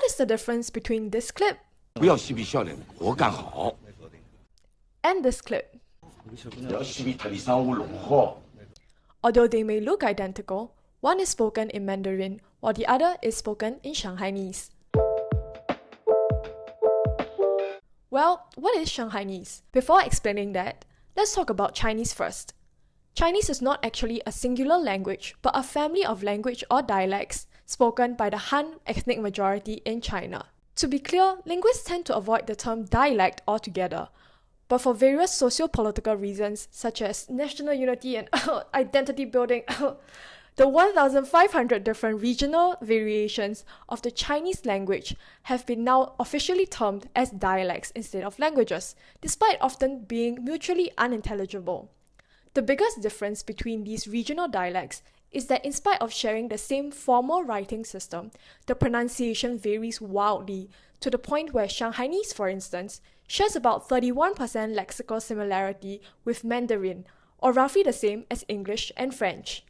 is the difference between this clip 不要嬉皮笑脸，活干好。 and this clip? 不要嬉皮特地商务弄好。 Although they may look identical, one is spoken in Mandarin while the other is spoken in Shanghainese. Well, what is Shanghainese? Before explaining that, let's talk about Chinese first. Chinese is not actually a singular language, but a family of language or dialects spoken by the Han ethnic majority in China. To be clear, linguists tend to avoid the term dialect altogether, but for various socio-political reasons such as national unity and identity building, the 1,500 different regional variations of the Chinese language have been now officially termed as dialects instead of languages, despite often being mutually unintelligible. The biggest difference between these regional dialects is that in spite of sharing the same formal writing system, the pronunciation varies wildly to the point where Shanghainese, for instance, shares about 31% lexical similarity with Mandarin, or roughly the same as English and French.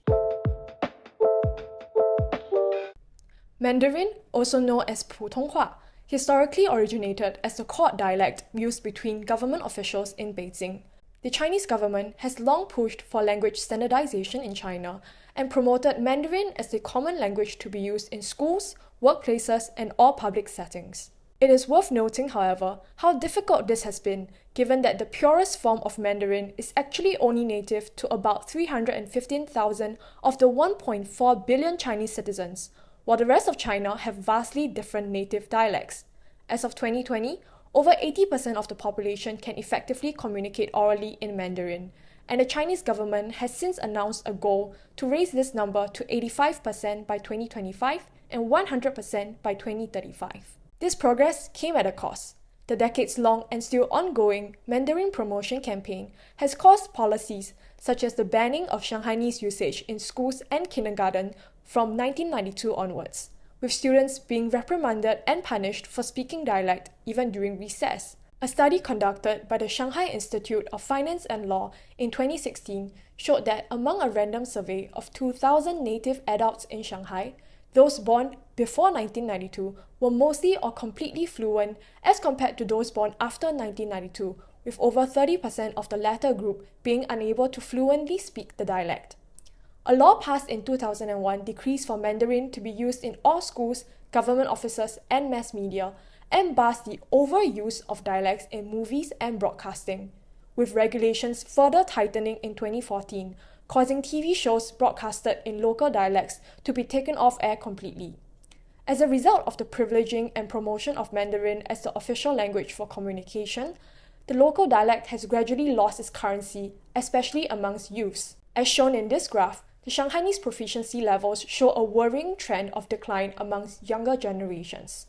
Mandarin, also known as 普通话, historically originated as the court dialect used between government officials in Beijing. The Chinese government has long pushed for language standardization in China and promoted Mandarin as the common language to be used in schools, workplaces, and all public settings. It is worth noting, however, how difficult this has been, given that the purest form of Mandarin is actually only native to about 315,000 of the 1.4 billion Chinese citizens, while the rest of China have vastly different native dialects. As of 2020, over 80% of the population can effectively communicate orally in Mandarin, and the Chinese government has since announced a goal to raise this number to 85% by 2025 and 100% by 2035. This progress came at a cost. The decades-long and still ongoing Mandarin promotion campaign has caused policies such as the banning of Shanghainese usage in schools and kindergarten from 1992 onwards, with students being reprimanded and punished for speaking dialect even during recess. A study conducted by the Shanghai Institute of Finance and Law in 2016 showed that among a random survey of 2,000 native adults in Shanghai, those born before 1992 were mostly or completely fluent as compared to those born after 1992, with over 30% of the latter group being unable to fluently speak the dialect. A law passed in 2001 decrees for Mandarin to be used in all schools, government offices, and mass media, and bars the overuse of dialects in movies and broadcasting, with regulations further tightening in 2014, causing TV shows broadcasted in local dialects to be taken off air completely. As a result of the privileging and promotion of Mandarin as the official language for communication, the local dialect has gradually lost its currency, especially amongst youths. As shown in this graph, the Shanghainese proficiency levels show a worrying trend of decline amongst younger generations.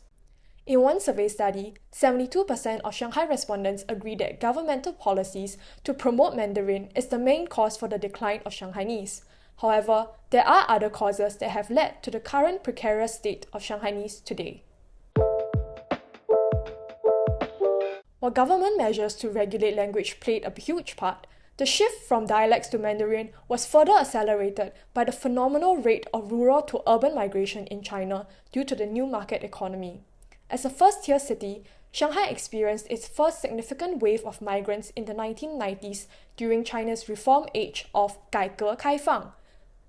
In one survey study, 72% of Shanghai respondents agree that governmental policies to promote Mandarin is the main cause for the decline of Shanghainese. However, there are other causes that have led to the current precarious state of Shanghainese today. While government measures to regulate language played a huge part, the shift from dialects to Mandarin was further accelerated by the phenomenal rate of rural to urban migration in China due to the new market economy. As a first-tier city, Shanghai experienced its first significant wave of migrants in the 1990s during China's reform age of 改革开放,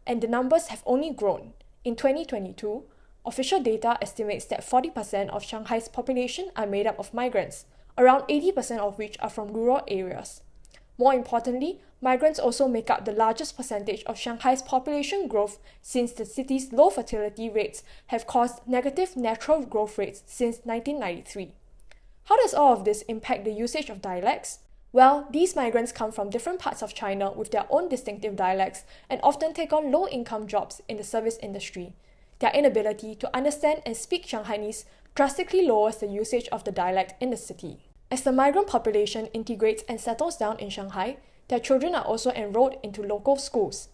and the numbers have only grown. In 2022, official data estimates that 40% of Shanghai's population are made up of migrants, around 80% of which are from rural areas. More importantly, migrants also make up the largest percentage of Shanghai's population growth since the city's low fertility rates have caused negative natural growth rates since 1993. How does all of this impact the usage of dialects? Well, these migrants come from different parts of China with their own distinctive dialects and often take on low-income jobs in the service industry. Their inability to understand and speak Shanghainese drastically lowers the usage of the dialect in the city. As the migrant population integrates and settles down in Shanghai, their children are also enrolled into local schools.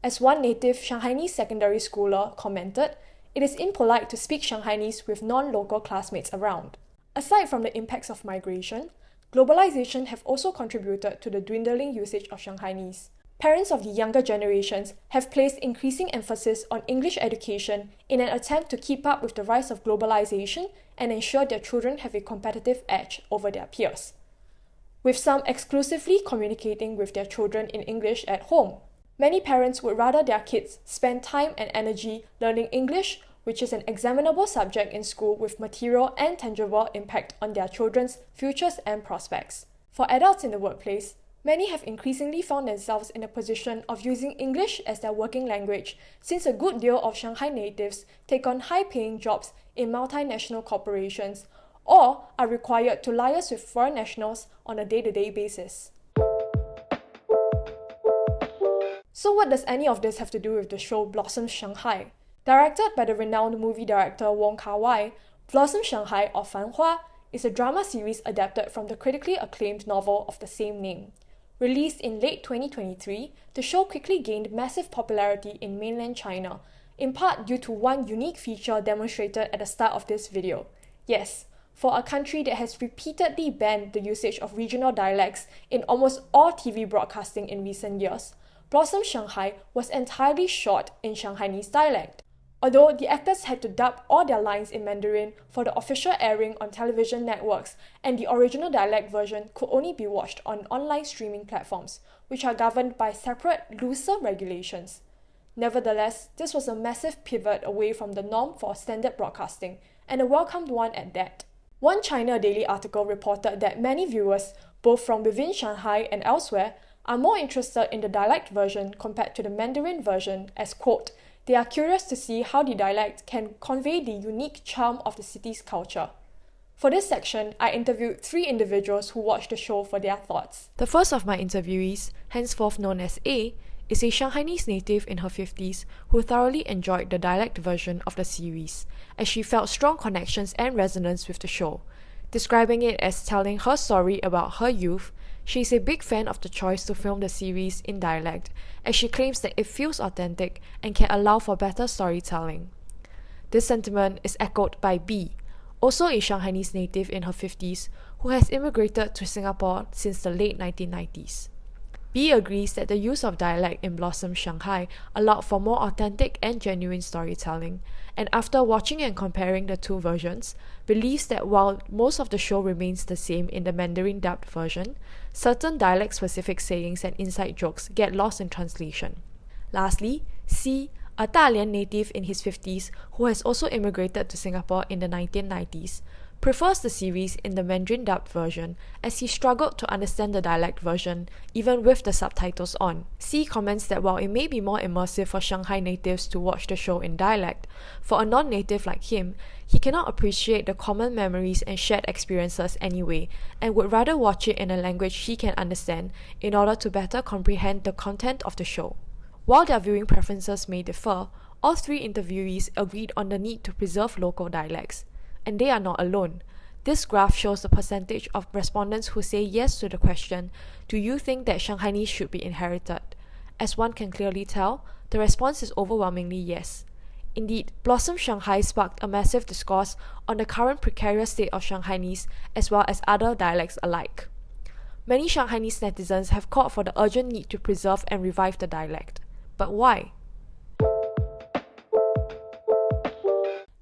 As one native Shanghainese secondary schooler commented, it is impolite to speak Shanghainese with non-local classmates around. Aside from the impacts of migration, globalization have also contributed to the dwindling usage of Shanghainese. Parents of the younger generations have placed increasing emphasis on English education in an attempt to keep up with the rise of globalization and ensure their children have a competitive edge over their peers, with some exclusively communicating with their children in English at home. Many parents would rather their kids spend time and energy learning English, which is an examinable subject in school with material and tangible impact on their children's futures and prospects. For adults in the workplace, many have increasingly found themselves in a position of using English as their working language, since a good deal of Shanghai natives take on high-paying jobs in multinational corporations or are required to liaise with foreign nationals on a day-to-day basis. So what does any of this have to do with the show Blossom Shanghai? Directed by the renowned movie director Wong Kar-wai, Blossom Shanghai or Fanhua is a drama series adapted from the critically acclaimed novel of the same name. Released in late 2023, the show quickly gained massive popularity in mainland China, in part due to one unique feature demonstrated at the start of this video. Yes, for a country that has repeatedly banned the usage of regional dialects in almost all TV broadcasting in recent years, Blossom Shanghai was entirely shot in Shanghainese dialect. Although the actors had to dub all their lines in Mandarin for the official airing on television networks, and the original dialect version could only be watched on online streaming platforms, which are governed by separate, looser regulations. Nevertheless, this was a massive pivot away from the norm for standard broadcasting, and a welcomed one at that. One China Daily article reported that many viewers, both from within Shanghai and elsewhere, are more interested in the dialect version compared to the Mandarin version as, quote, they are curious to see how the dialect can convey the unique charm of the city's culture. For this section, I interviewed 3 individuals who watched the show for their thoughts. The first of my interviewees, henceforth known as A, is a Shanghainese native in her 50s who thoroughly enjoyed the dialect version of the series, as she felt strong connections and resonance with the show. Describing it as telling her story about her youth, she is a big fan of the choice to film the series in dialect, as she claims that it feels authentic and can allow for better storytelling. This sentiment is echoed by B, also a Shanghainese native in her 50s, who has immigrated to Singapore since the late 1990s. B agrees that the use of dialect in Blossom Shanghai allowed for more authentic and genuine storytelling, and after watching and comparing the 2 versions, believes that while most of the show remains the same in the Mandarin dubbed version, certain dialect-specific sayings and inside jokes get lost in translation. Lastly, C, a Dalian native in his 50s who has also immigrated to Singapore in the 1990s, prefers the series in the Mandarin dubbed version as he struggled to understand the dialect version even with the subtitles on. C comments that while it may be more immersive for Shanghai natives to watch the show in dialect, for a non-native like him, he cannot appreciate the common memories and shared experiences anyway, and would rather watch it in a language he can understand in order to better comprehend the content of the show. While their viewing preferences may differ, all 3 interviewees agreed on the need to preserve local dialects. And they are not alone. This graph shows the percentage of respondents who say yes to the question, do you think that Shanghainese should be inherited? As one can clearly tell, the response is overwhelmingly yes. Indeed, Blossom Shanghai sparked a massive discourse on the current precarious state of Shanghainese as well as other dialects alike. Many Shanghainese netizens have called for the urgent need to preserve and revive the dialect. But why?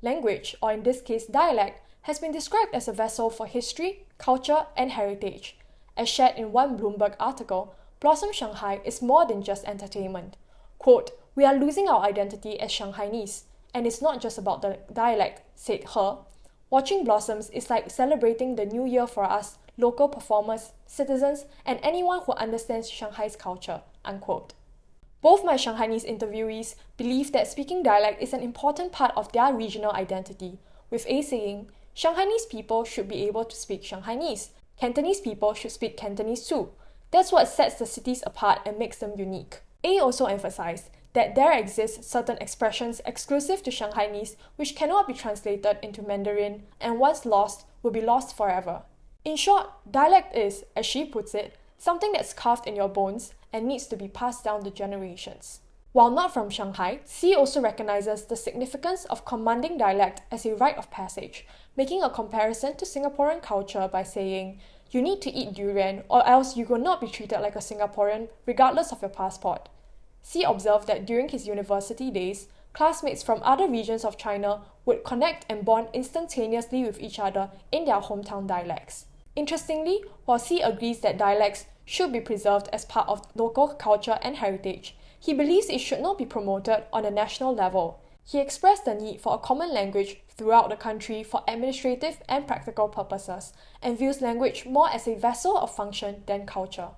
Language, or in this case dialect, has been described as a vessel for history, culture, and heritage. As shared in one Bloomberg article, Blossom Shanghai is more than just entertainment. Quote, we are losing our identity as Shanghainese, and it's not just about the dialect, said He. Watching Blossoms is like celebrating the new year for us, local performers, citizens, and anyone who understands Shanghai's culture, unquote. Both my Shanghainese interviewees believe that speaking dialect is an important part of their regional identity, with A saying, Shanghainese people should be able to speak Shanghainese. Cantonese people should speak Cantonese too. That's what sets the cities apart and makes them unique. A also emphasized that there exist certain expressions exclusive to Shanghainese which cannot be translated into Mandarin and once lost will be lost forever. In short, dialect is, as she puts it, something that's carved in your bones and needs to be passed down the generations. While not from Shanghai, C also recognizes the significance of commanding dialect as a rite of passage, making a comparison to Singaporean culture by saying, you need to eat durian or else you will not be treated like a Singaporean regardless of your passport. Xi observed that during his university days, classmates from other regions of China would connect and bond instantaneously with each other in their hometown dialects. Interestingly, while Xi agrees that dialects should be preserved as part of local culture and heritage, he believes it should not be promoted on a national level. He expressed the need for a common language throughout the country for administrative and practical purposes, and views language more as a vessel of function than culture.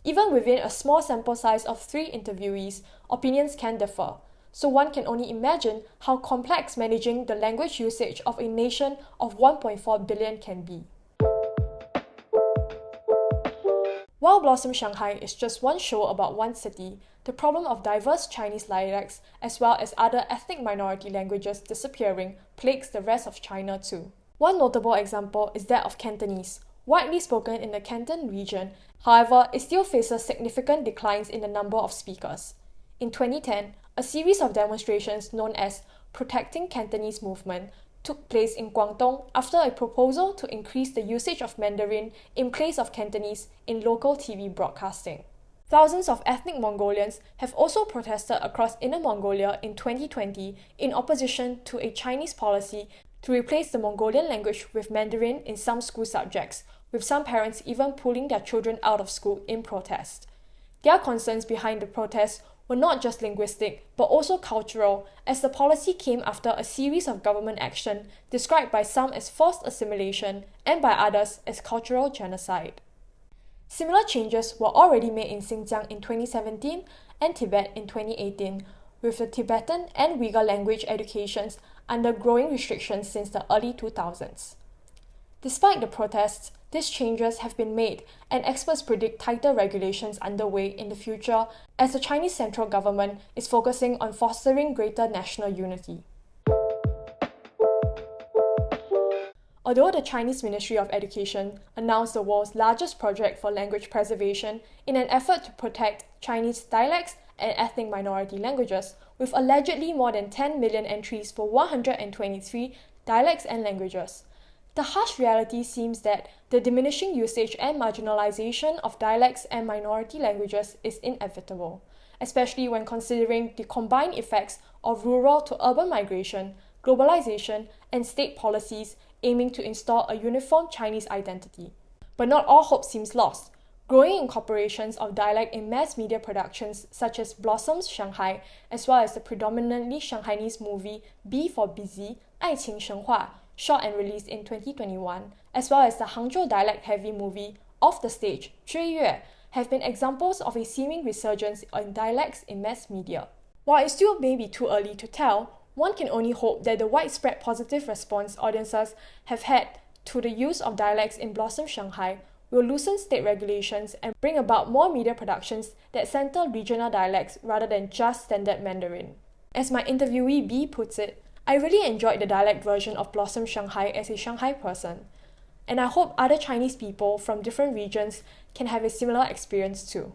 Even within a small sample size of 3 interviewees, opinions can differ, so one can only imagine how complex managing the language usage of a nation of 1.4 billion can be. While Blossom Shanghai is just one show about one city, the problem of diverse Chinese dialects as well as other ethnic minority languages disappearing plagues the rest of China too. One notable example is that of Cantonese, widely spoken in the Canton region. However, it still faces significant declines in the number of speakers. In 2010, a series of demonstrations known as Protecting Cantonese Movement took place in Guangdong after a proposal to increase the usage of Mandarin in place of Cantonese in local TV broadcasting. Thousands of ethnic Mongolians have also protested across Inner Mongolia in 2020 in opposition to a Chinese policy to replace the Mongolian language with Mandarin in some school subjects, with some parents even pulling their children out of school in protest. Their concerns behind the protests were not just linguistic, but also cultural, as the policy came after a series of government action described by some as forced assimilation and by others as cultural genocide. Similar changes were already made in Xinjiang in 2017 and Tibet in 2018, with the Tibetan and Uyghur language educations under growing restrictions since the early 2000s. Despite the protests, these changes have been made, and experts predict tighter regulations underway in the future as the Chinese central government is focusing on fostering greater national unity. Although the Chinese Ministry of Education announced the world's largest project for language preservation in an effort to protect Chinese dialects and ethnic minority languages, with allegedly more than 10 million entries for 123 dialects and languages, the harsh reality seems that the diminishing usage and marginalization of dialects and minority languages is inevitable, especially when considering the combined effects of rural to urban migration, globalization, and state policies aiming to install a uniform Chinese identity. But not all hope seems lost. Growing incorporations of dialect in mass media productions such as Blossoms Shanghai, as well as the predominantly Shanghainese movie B for Busy, 爱情神话, shot and released in 2021, as well as the Hangzhou dialect-heavy movie Off the Stage, 追月, have been examples of a seeming resurgence in dialects in mass media. While it still may be too early to tell, one can only hope that the widespread positive response audiences have had to the use of dialects in Blossom Shanghai will loosen state regulations and bring about more media productions that center regional dialects rather than just standard Mandarin. As my interviewee B puts it, I really enjoyed the dialect version of Blossom Shanghai as a Shanghai person, and I hope other Chinese people from different regions can have a similar experience too.